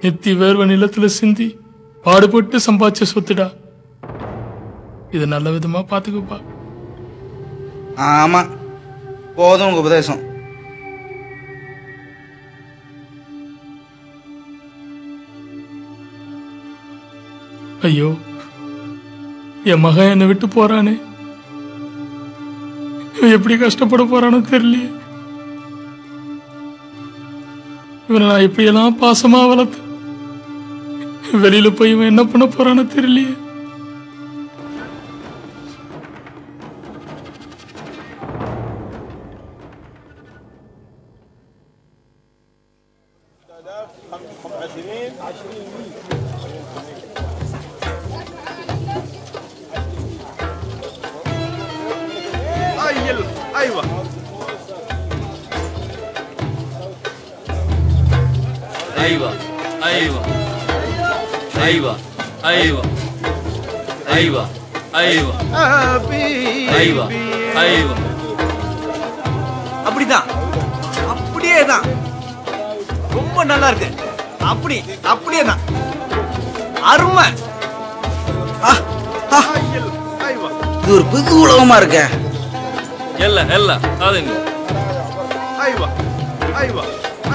நெத்தி வேர்வ நிலத்துல சிந்தி பாடுபட்டு சம்பாதிச்ச சொத்துடா. இதை நல்ல விதமா பாத்துக்கப்பா. ஆமா, போதும் உங்க உபதேசம். ஐயோ, என் மகன் என்னை விட்டு போறானே, எப்படி கஷ்டப்பட போறானோ தெரியலையே. இவனை நான் எப்படியெல்லாம் பாசமா வளர்த்து வெளியில போய் இவன் என்ன பண்ண போறானோ தெரியலையே. ايوه ايوه ايوه ايوه ايوه ايوه ايوه ايوه ايوه அப்படிதான், அப்படியே தான், ரொம்ப நல்லா இருக்கு. அப்படியே தான், அருமை. இது ஒரு புது உலகமா இருக்க. يلا يلا هذا ايوه ايوه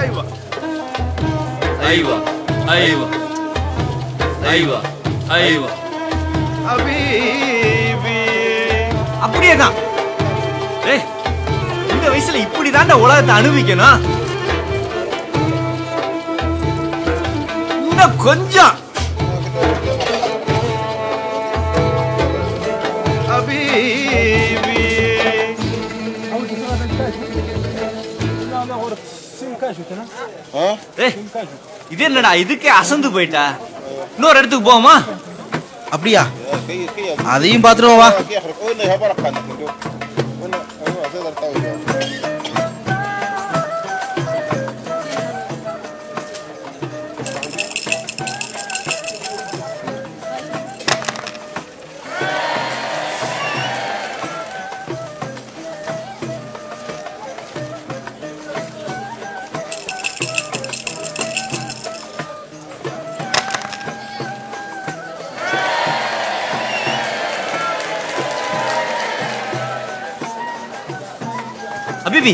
ايوه ايوه ايوه ايوه ايوه حبيبي. அப்படியே தான். ஏய், இந்த வயசுல இப்படி தான்டா உலகத்தை அனுபவிக்கணும். இன்னும் கொஞ்சம். حبيبي. இது என்னடா, இதுக்கே அசந்து போயிட்டா? இன்னொரு இடத்துக்கு போவோமா? அப்படியா? அதையும் பார்த்துட்டு வா. அபிபி,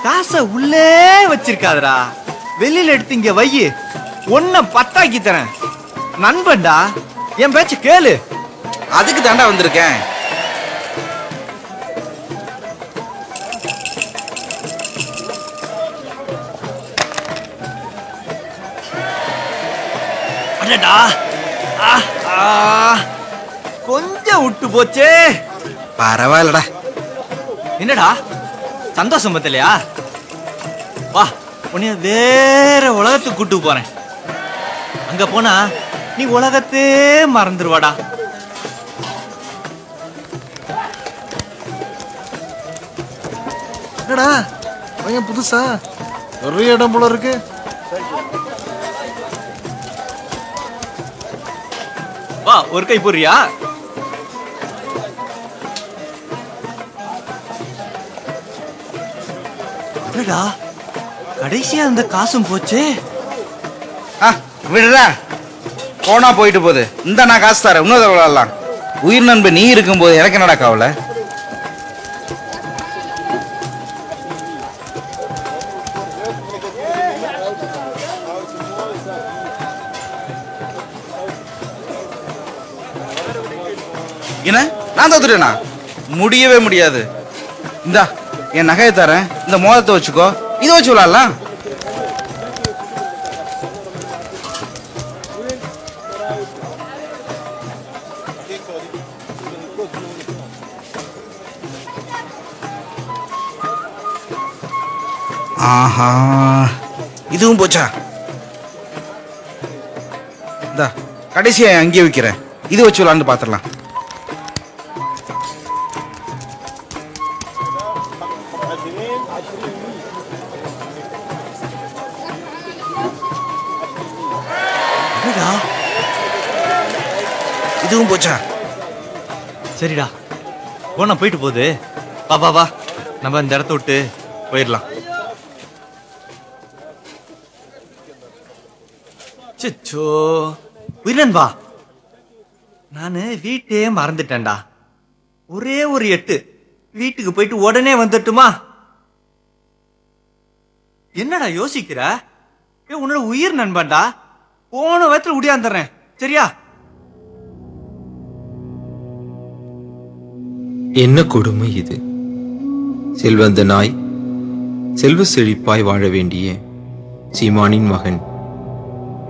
காசை உள்ளே வச்சிருக்காதரா, வெளியில எடுத்து இங்க வை. ஒன்ன பத்தாக்கி தரேன். நண்பன்டா, என் பேச்சு கேளு. அதுக்கு தாண்டா வந்திருக்கேன். அடடா, கொஞ்சம் விட்டு போச்சே. பரவாயில்லடா. என்னடா சந்தோஷம் பத்தலையா? வா, உன்னைய வேற உலகத்துக்கு கூட்டு போறேன். அங்க போனா நீ உலகத்தே மறந்துருவாடா. என்னடா பையன் புதுசா நிறைய இடம் போல இருக்கு. வா, ஒரு கை போறியா? கடைசியா அந்த காசும் போச்சு. விடுறா, போனா போயிட்டு போகுது. இந்த நான் காசு தரேன், இன்னொரு விளையாடலாம். உயிர் நண்பன் நீ இருக்கும்போது எனக்கு என்னடா கவலை? என்ன நான் தோத்துட்டேனா? முடியவே முடியாது. இந்தா என் நகையை தரேன், இந்த மோதத்தை வச்சுக்கோ, இதை வச்சு விளையாடலாம். ஆஹா, இதுவும் போச்சா? இந்தா கடைசியா அங்கேயே வைக்கிறேன், இது வச்சு விளையாண்டு பாத்துடலாம். இதுவும் போச்சா? சரிடா, போனா போயிட்டு போகுது. வா வா வா, நம்ம இந்த இடத்த விட்டு போயிடலாம். சிச்சோ உயிரன் வா. நானு வீட்டே மறந்துட்டேன்டா. ஒரே ஒரு 8 வீட்டுக்கு போயிட்டு உடனே வந்துட்டுமா? என்னடா யோசிக்கிற? உன்னோட உயிர் நண்பன்டா. போன வயத்துல உடியாந்துறேன் சரியா? என்ன கொடுமை இது! செல்வந்த நாய் செல்வ செழிப்பாய் வாழ வேண்டிய சீமானின் மகன்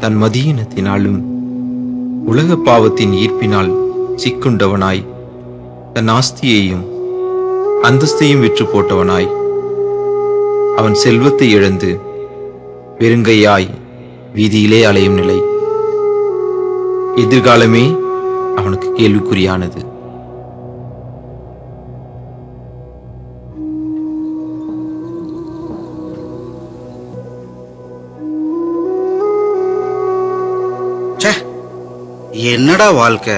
தன் மதியினத்தினாலும் உலக பாவத்தின் ஈர்ப்பினால் சிக்குண்டவனாய் தன் ஆஸ்தியையும் அந்தஸ்தையும் விற்று போட்டவனாய் அவன் செல்வத்தை இழந்து வெறுங்கையாய் வீதியிலே அலையும் நிலை. எதிர்காலமே அவனுக்கு கேள்விக்குறியானது. என்னடா வாழ்க்கை!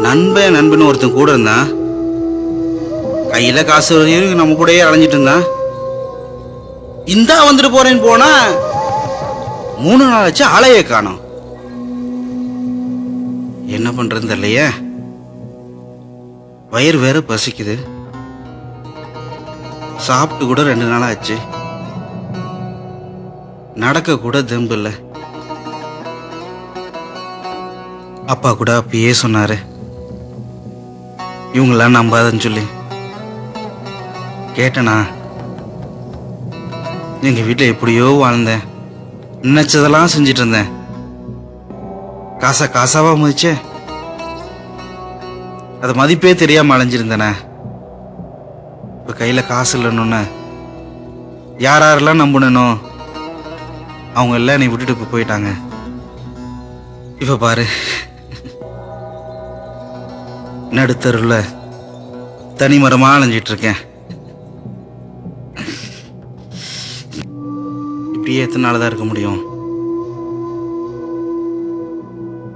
நண்பன் ஒருத்தன் கூட இருந்தான், கையில காசு வரையும் நம்ம கூடயே அலைஞ்சிட்டு இருந்தான். இந்தா வந்துட்டு போறேன்னு போனா 3 நாள் ஆச்சு, ஆளையே காணோம். என்ன பண்றது தெரியலையே. வயிறு வேற பசிக்குது, சாப்பிட்டு கூட 2 நாள் ஆச்சு, நடக்க கூட தெம்பு இல்லை. அப்பா கூட அப்பயே சொன்னாரு இவங்களாம் நம்பாதன்னு சொல்லி. கேட்டனா? எங்க வீட்டுல எப்படியோ வாழ்ந்தேன், நினைச்சதெல்லாம் செஞ்சிட்டு இருந்தேன். காசாவா மதிச்சே, அது மதிப்பே தெரியாம அலைஞ்சிருந்தேனே. இப்ப கையில காசு இல்லைன்னு யாரெல்லாம் நம்பணும் அவங்க எல்லாம் என்னை விட்டுட்டு இப்ப போயிட்டாங்க. இப்ப பாரு, நடுத்தருல தனி மரமா அலைஞ்சிட்டு இருக்கேன். இப்படியே எத்தனை நாள் இருக்க முடியும்?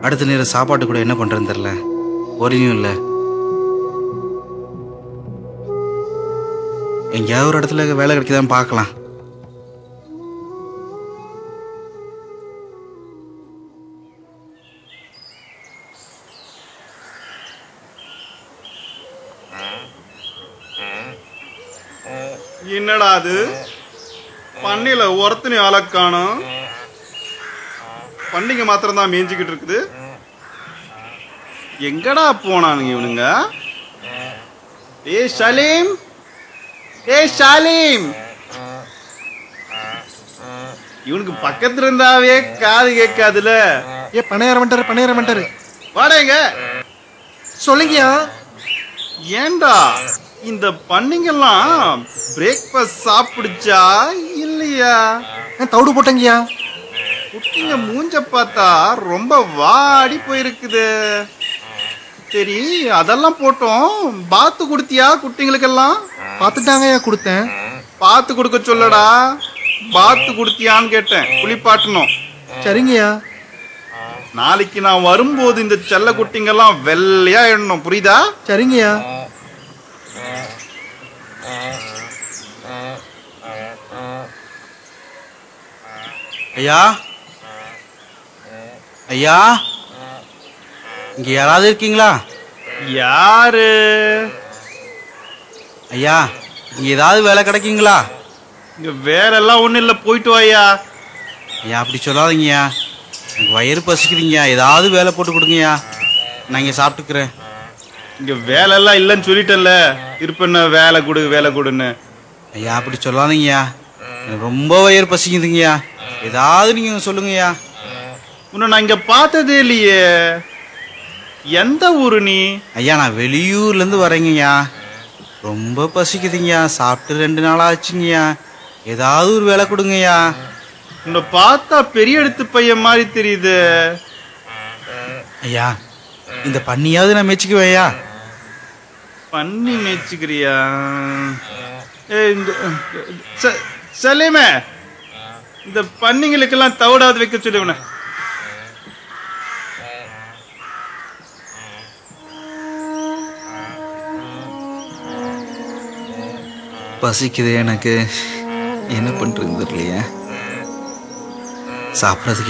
அடுத்த நேரம் சாப்பாட்டு கூட என்ன பண்றதுன்னு தெரியல, ஒரையும் இல்லை. எங்கேயாவது ஒரு இடத்துல வேலை கிடைக்குதான்னு பார்க்கலாம். என்னடா அது, பண்ணையில ஒருத்தனை ஆளக்கானோம், பண்டிகை மாத்திரம் தான் மேய்ஞ்சிக்கிட்டு இருக்குது. எங்கடா போனானுங்க இவனுங்க? ஏய் சலீம், ஏய் சலீம், இவனுக்கு பக்கத்துல இருந்தாவே காது கேட்காதுல. ஏ பண்ணையார மண்டாரு வாடகைங்க சொல்லுங்கயா. ஏண்டா இந்த பண்ணிங்கெல்லாம் பிரேக்ஃபாஸ்ட் சாப்பிடுச்சா இல்லையா? தவிடு போட்டங்கயா. குட்டிங்க மூஞ்ச பார்த்தா ரொம்ப வாடி போயிருக்குது. சரி அதெல்லாம் போட்டோம், பாத்து கொடுத்தியா குட்டிங்களுக்கெல்லாம்? பார்த்துட்டாங்கயா, கொடுத்தேன். பாத்து கொடுக்க சொல்லடா. பாத்து கொடுத்தியான்னு கேட்டேன், குளிப்பாட்டணும். சரிங்கய்யா. நாளைக்கு நான் வரும்போது இந்த செல்ல குட்டிங்கெல்லாம் வெள்ளையா எண்ணணும், புரியுதா? சரிங்கய்யா. ஐயா, ஐயா, இங்க யாராவது இருக்கீங்களா? யாரு? ஐயா, இங்க ஏதாவது வேலை கிடைக்குங்களா? இங்க வேற எல்லாம் ஒண்ணு இல்ல, போயிட்டு வாயா. ஐயா அப்படி சொல்லாதீங்கய்யா, எனக்கு வயிறு பசிக்குதுங்கய்யா, ஏதாவது வேலை போட்டு கொடுங்கய்யா, நான் இங்க சாப்பிட்டுக்கிறேன். இங்க வேலை எல்லாம் இல்லைன்னு சொல்லிட்டேன்ல, இருப்பேன்ன வேலை கொடு வேலை கொடுன்னு. ஐயா அப்படி சொல்லாதீங்கய்யா, எனக்கு ரொம்ப வயிறு பசிக்குதுங்கய்யா, ஏதாவது நீங்க சொல்லுங்கய்யா. உன்னை நான் இங்க பார்த்ததே இல்லையே. எந்த ஊரு நீ? ஐயா நான் வெளியூர்ல இருந்து வரேங்கய்யா, ரொம்ப பசிக்குதுங்கய்யா, சாப்பிட்டு 2 நாள் ஆச்சுங்கய்யா, ஏதாவது ஒரு வேலை கொடுங்கய்யா. உன்னை பார்த்தா பெரிய எடுத்து பையன் மாதிரி தெரியுது. ஐயா இந்த பண்ணியாவது நான் மேய்ச்சிக்குவேயா? பண்ணி மேய்ச்சிக்கிறியா? சலீமே, இந்த பண்ணிங்களுக்கெல்லாம் தவிடாது வைக்க சொல்லுவன. பசிக்குது எனக்கு, என்ன பண்றது தெரியலையே, சாப்பிட்றதுக்கு